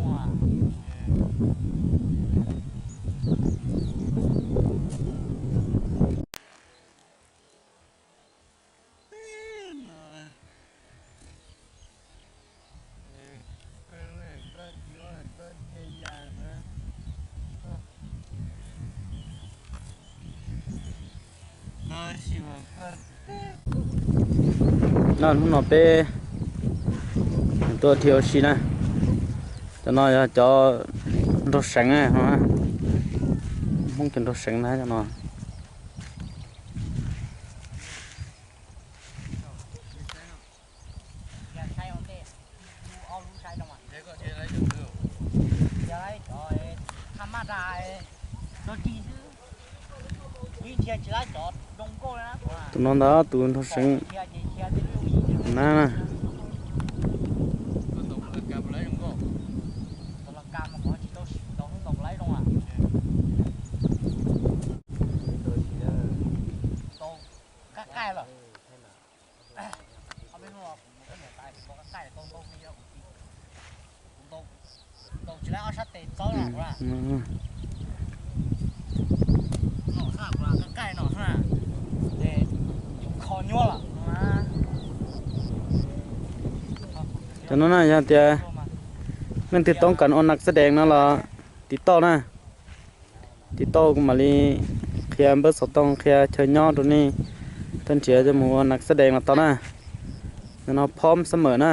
không à. nó không nó bé tôi thiếu xí nè cho nó cho rốt sánh này hả không cần rốt sánh này cho nó tụi nó đó tụi nó sánh nè cho nó này thì mình thìต้องการเอานักแสดงนั่นละติดต่อนะติดต่อกันมาลีเคลียร์เบอร์สต้องเคลียร์เชิญยอดตัวนี้ท่านเชียร์จะมัวนักแสดงมาต่อนะแล้วเราพร้อมเสมอนะ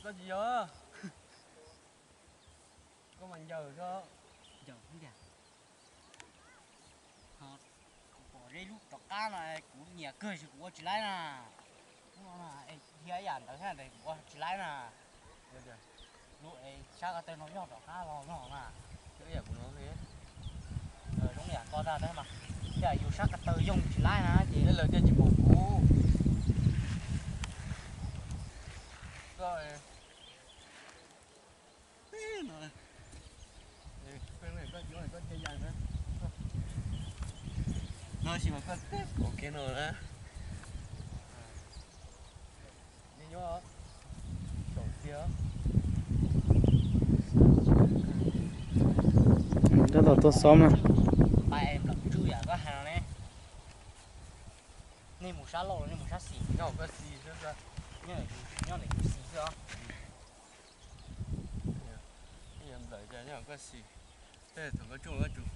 có gì vậy? Có mình giờ có Giờ không kìa. Bỏ đây lúc đó cá này cũng nhẹ cười thì cũng chỉ lấy nè. Nó là hiện ảnh đó thế này cũng chỉ lấy nè. Lúc ấy sao cái tên nó nhỏ đó cá lo nó nè. cái gì của nó thế? Đúng nhỉ, co ra đấy mà. Giờ dù sao cái từ dùng chỉ lấy nè chị. Đây là chơi chỉ một cú. Rồi. Có chơi dài nữa. Nó chỉ mà con Ok rồi đó. Đi nhớ. Chỗ kia. đó là tôi xóm nè ba em lập chui à có hàng này. Nên một sát lô nên một sát xì. Nhỏ có xì nữa ra. Nhớ này xì chưa? Em đợi cho nhỏ có xì. Đây thằng có chung nó chung.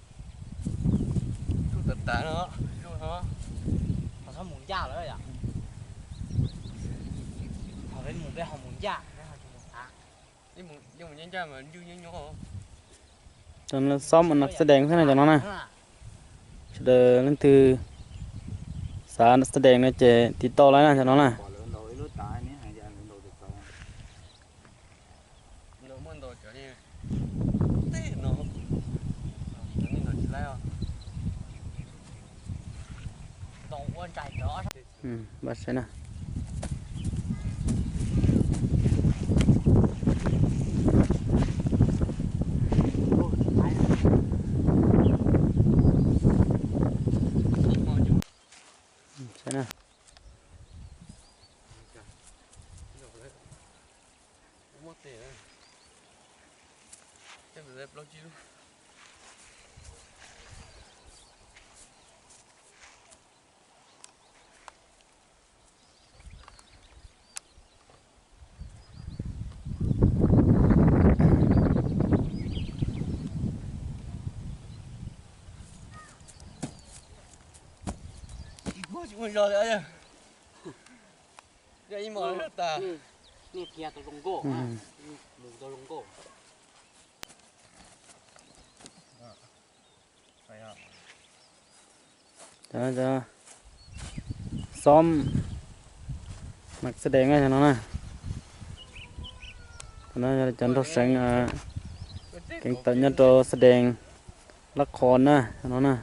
Chung tật tá nó. Chung nó. Họ sao muốn da nữa vậy? Họ bên muốn bên họ muốn da. Nhưng mà nhanh ra mà như nhỏ. cho nó xóm mộtนักแสดงthế này cho nó nèเดินนั่นคือสารนักแสดงเนี่ยจะติดต่อแล้วนะcho nó nè Nó muốn đồ trở đi. Thế nó. Nó chỉ lấy à? Đồ quan chạy đó. bắt sẽ nè sẽ nè Mất tiền. Chắc phải bao nhiêu? Chúng mình rồi đấy nhá. Cái mở hết ta. Nè kia tôi rung gỗ à. Mù tôi rung gỗ. Phải à. cho xóm นักแสดงไงnó nè nó chân đó sang cảnh tận nhất đó แสดงละครนะnó nè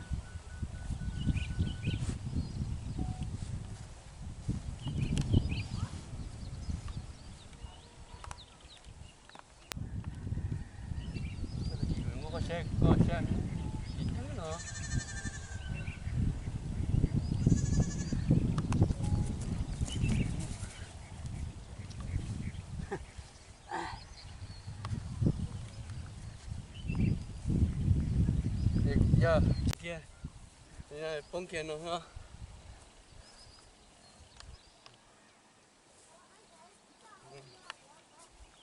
có xe có xe ít thứ nữa giờ kia đây bông kia nữa ha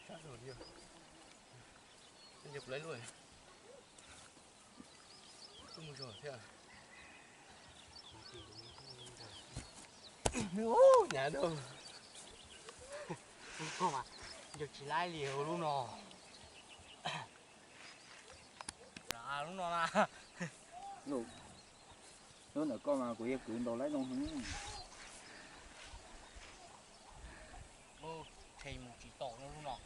sát rồi đi nhập lấy luôn không rồi thế à nhà đâu không à giờ chỉ lái liều luôn rồi luôn rồi mà nó là con mà của em cưỡi đồ lấy đông hứng ô thì một chỉ tổ nó luôn rồi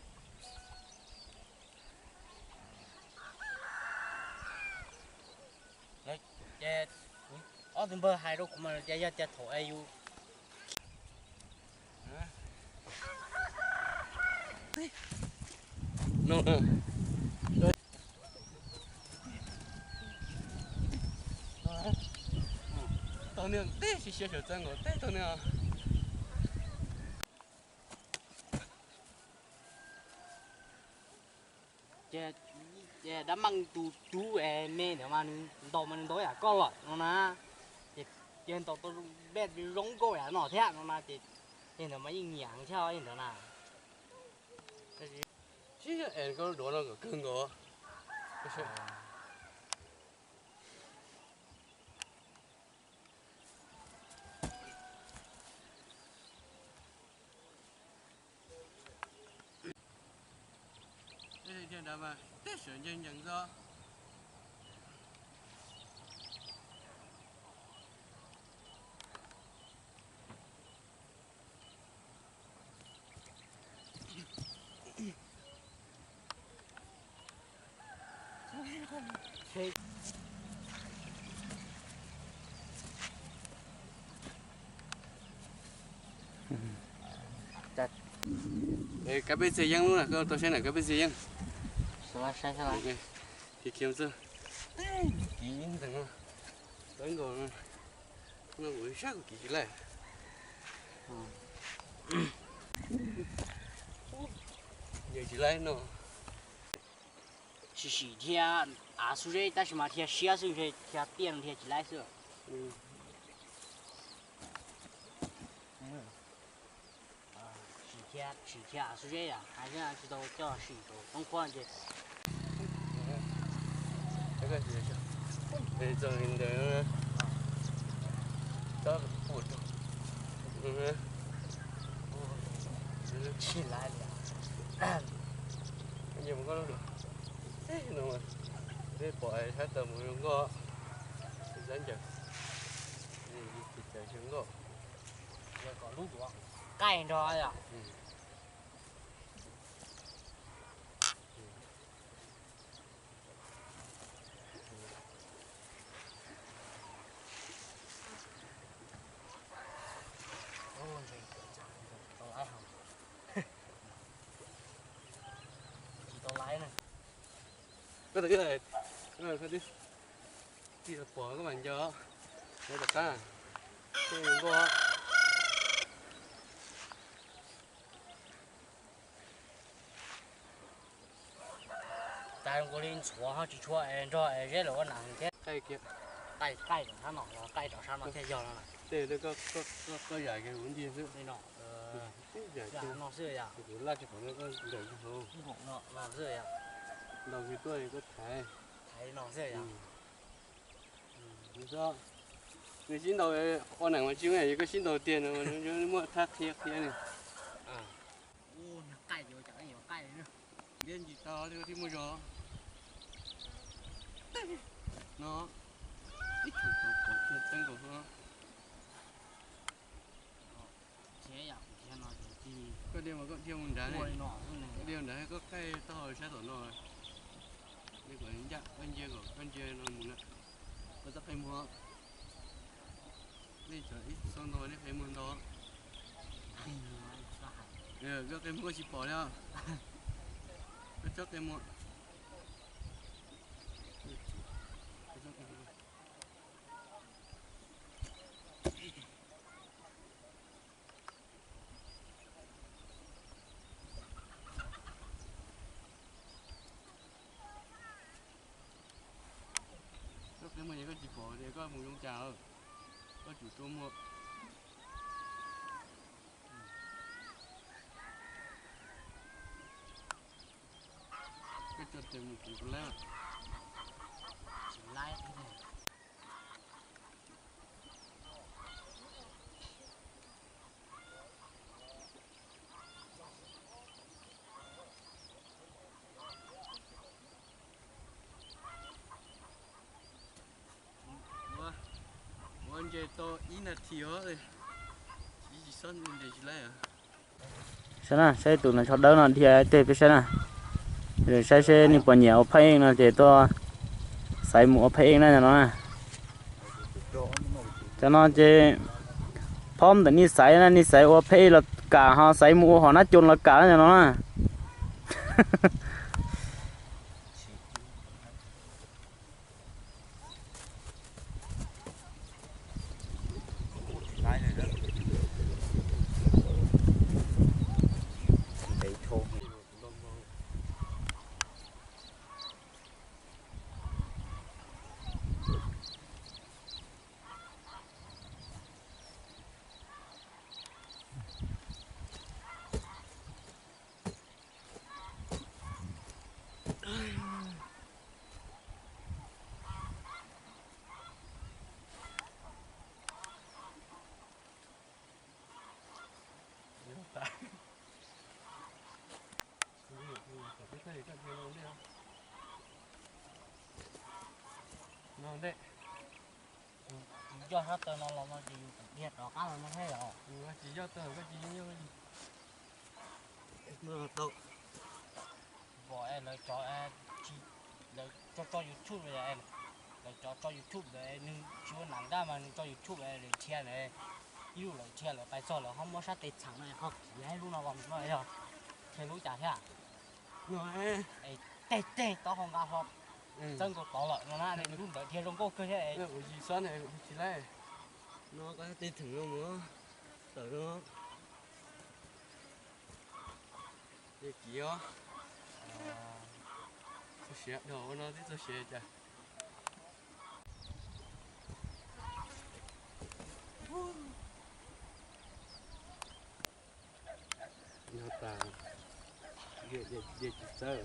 đấy che ở bên bờ hai đôi cũng mà che thổi ayu nó tao nương té chỉ xe chở chân của té tao nương che đã mang tú em mê nữa mà tàu mình tối à có lợn nó na trên tàu tôi biết rống cô à nó thế nó na thì nó mới nhàng theo như thế nào chỉ em có đồ nó cưng của đây là đàm mà té sửa nhân nhận do thì đây cái bên xe dân luôn là tôi xem là cái bên xe dân sao thì kiếm chưa kỳ những thằng nó đánh rồi nó buổi sáng của kỳ lại giờ chỉ lại nó chỉ theo à số đấy ta chỉ mà theo xe số đấy theo tiền theo chỉ lái số chỉ theo à số đấy à hay là chỉ đâu cho chỉ đâu không quan gì cái gì chứ bây giờ hiện tại nó đó là phụ chỉ lái được cái gì mà có đâu được thế nó mà thế bỏ hết tầm một nó có dẫn chừng thì chạy xuống có rồi còn lúc đó cay rồi à có thể là rồi phải đi đi là bỏ các bạn cho để đặt ta thế đừng có tại我连戳哈就戳哎这哎这了我难给 cây kia 盖着它脑了盖着上面贴胶了 đây nó có dài cái vấn gì chứ 那种dài 呀 cái 脑是呀 cái lá cái nó có dài cái hồ 脑是呀 đầu cái tuổi có thái 还脑是呀 你说你新头可能我今日一個新頭店我就冇他貼呢。ô盖就讲有盖呢 Đến gì to thì đi mua gió. Nó ít cổ chân cổ hơn. chế呀天哪 có điều mà có điều mình đá này Ôi nọ này. có điều đá có cái tàu xe tổ rồi đi của anh chắc con dê nó muốn ạ có rất hay mua đi chờ ít xong rồi đi hay mua đó có cái mua chỉ bỏ ra cái chắc cái mua cái mà có chỉ bỏ thì có một giống chào có chủ tôm mua cái cho tiền một củ lá Chỉ lái cái này. anh chơi to ít là thiếu rồi chỉ sân mình để chỉ lấy à xem nào xe tụi nó cho đỡ nó thì tê cái xe nào rồi xe đi bỏ nhiều phay nó để to xài mũ phay nó nè cho nó chơi phom để ní xài ô phay là cả họ xài mũ họ nó chôn là cả cho nó nè Lái này đó. Để thô. ngon đấy Do hết tao nó chỉ biết đó cá nó thấy rồi. chỉ cho tờ cái gì như nó tốt Bỏ em là cho em chỉ là cho YouTube này em là cho YouTube để nhưng chưa nặng ra mà cho YouTube để chia này yêu là chia là bài sau là không có sát tết chẳng này không chỉ hay luôn nào bằng nói rồi thì lúc trả thế nói tết tết tao không gặp không dân của tao lợi nó na này luôn đợi thiên trong cô cơ thế cái gì xoắn này chỉ lấy nó có tên thử luôn nữa tự nó để kỹ ó tôi sẽ đồ nó thì tôi sẽ chả nó ta để chỉ sơ